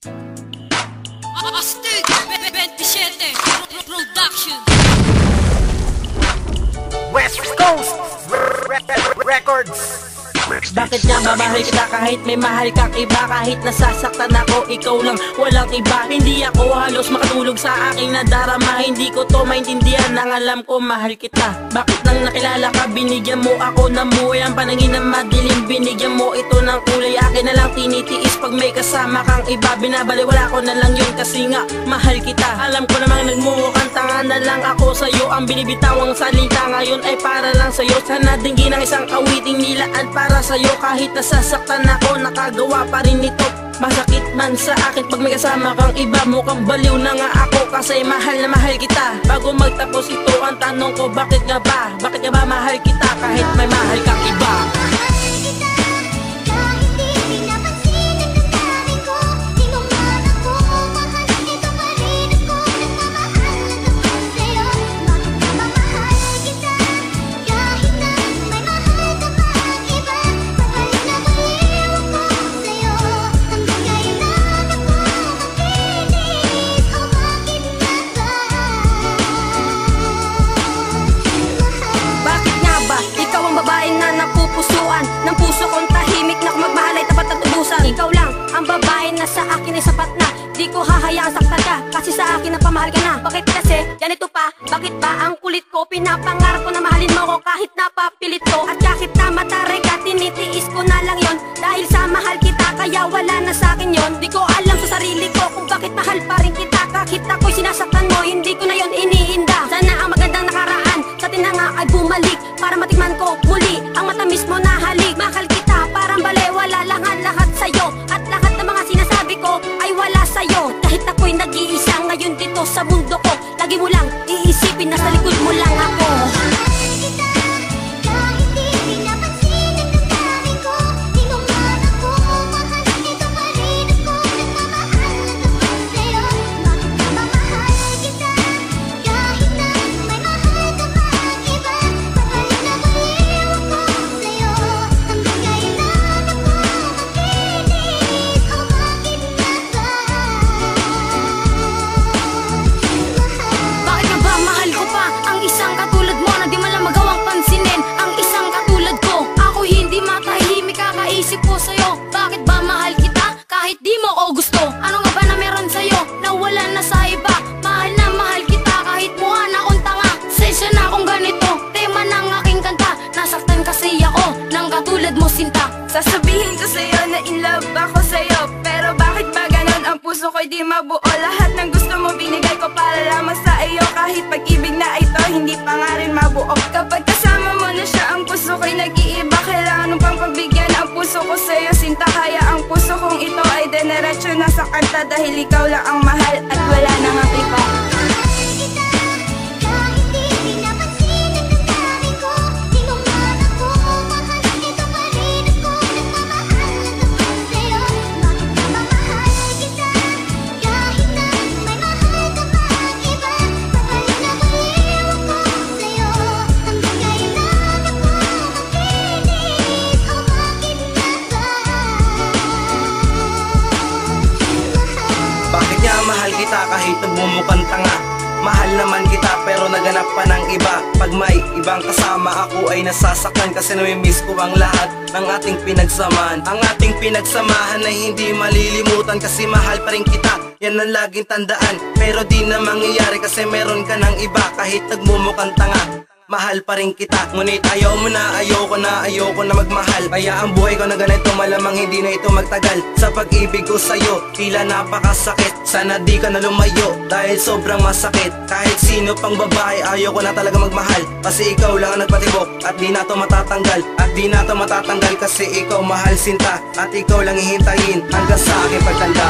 Astig 27 Production West Coast Records. Bakit nga ba mahal kita kahit may mahal kang iba? Kahit nasasaktan ako, ikaw lang, walang iba. Hindi ako halos makatulog sa aking nadarama. Hindi ko to maintindihan nang alam ko mahal kita. Bakit nang nakilala ka, binigyan mo ako ng buhay? Ang panangin na madilim, binigyan mo ito ng kulay. Akin na lang tinitiis pag may kasama kang iba. Binabaliwala ko na lang yun kasi nga mahal kita. Alam ko namang nagmumukhang tanga na lang ako sa'yo. Ang binibitawang salita ngayon ay para lang sa'yo. Sana dinggin ang isang awiting nilaan para sa'yo. Kahit nasasaktan ako, nakagawa pa rin ito. Masakit man sa akin pag may kasama kang iba. Mukhang baliw na nga ako kasi mahal na mahal kita. Bago magtapos ito ang tanong ko, bakit nga ba? Bakit nga ba mahal kita kahit may mahal kang iba? Ng puso kong tahimik na kung magmahal ay tapat at ubusan. Ikaw lang ang babae na sa akin ay sapat na. Di ko hahayaang saktan ka kasi sa akin napamahal ka na. Bakit kasi ganito pa? Bakit ba ang kulit ko? Pinapangarap ko na mahalin mo ko kahit napapilit ko. At kahit na mataray ka, tinitiis ko na lang yon. Dahil sa mahal kita kaya wala na sa akin yon. Di ko alam sa sarili ko kung bakit mahal pa rin kita. Kahit ako'y sinasaktan mo, hindi ko na yon iniinda. Sana ang magandang nakaraan sa atin na nga ay bumalik para matikman ko muli ang matamis mo na halik. Mahal kita parang balewala lang ang lahat sa'yo. At lahat ng mga sinasabi ko ay wala sa'yo. Kahit ako'y nag-iisa ngayon dito sa mundo ko, lagi mo lang iisipin na sa likod mo lang ako. Bakit ba mahal kita kahit di mo ko gusto? Ano nga ba na meron sa'yo na wala na sa iba? Mahal na mahal kita kahit mukha na akong tanga. Sensya na akong ganito, tema ng aking kanta. Nasaktan kasi ako ng katulad mo sinta. Sasabihin ko sa'yo na in love ako sa'yo, pero bakit ba ganon ang puso ko'y di mabuo? Lahat ng gusto mo binigay ko para lamang sa iyo. Kahit pag-ibig na ito hindi pa nga rin mabuo. Kapag kasama mo na siya ang puso ko'y nag-iiba. Kailangan mo pang pagbigyan ang puso ko sa'yo sinta. Kaya ang puso kong ito ay dinerecho na sa kanta. Dahil ikaw lang ang mahal at wala nang ang iba. Mahal kita kahit nagmumukhang tanga. Mahal naman kita pero naganap pa ng iba. Pag may ibang kasama ako ay nasasaktan kasi namimiss ko ang lahat ng ating pinagsamahan. Ang ating pinagsamahan ay hindi malilimutan kasi mahal pa rin kita. Yan ang laging tandaan. Pero di na mangyayari kasi meron ka ng iba. Kahit nagmumukhang tanga, mahal pa rin kita. Ngunit ayaw mo na, ayoko na magmahal. Kaya ang buhay ko na ganito, malamang hindi na ito magtagal. Sa pag-ibig ko sa'yo, tila napakasakit. Sana di ka na lumayo, dahil sobrang masakit. Kahit sino pang babae, ayaw ko na talaga magmahal. Kasi ikaw lang ang nagpatibok, at di na to matatanggal. At di na to matatanggal kasi ikaw mahal sinta. At ikaw lang hihintayin hanggang sa aking pagtanda.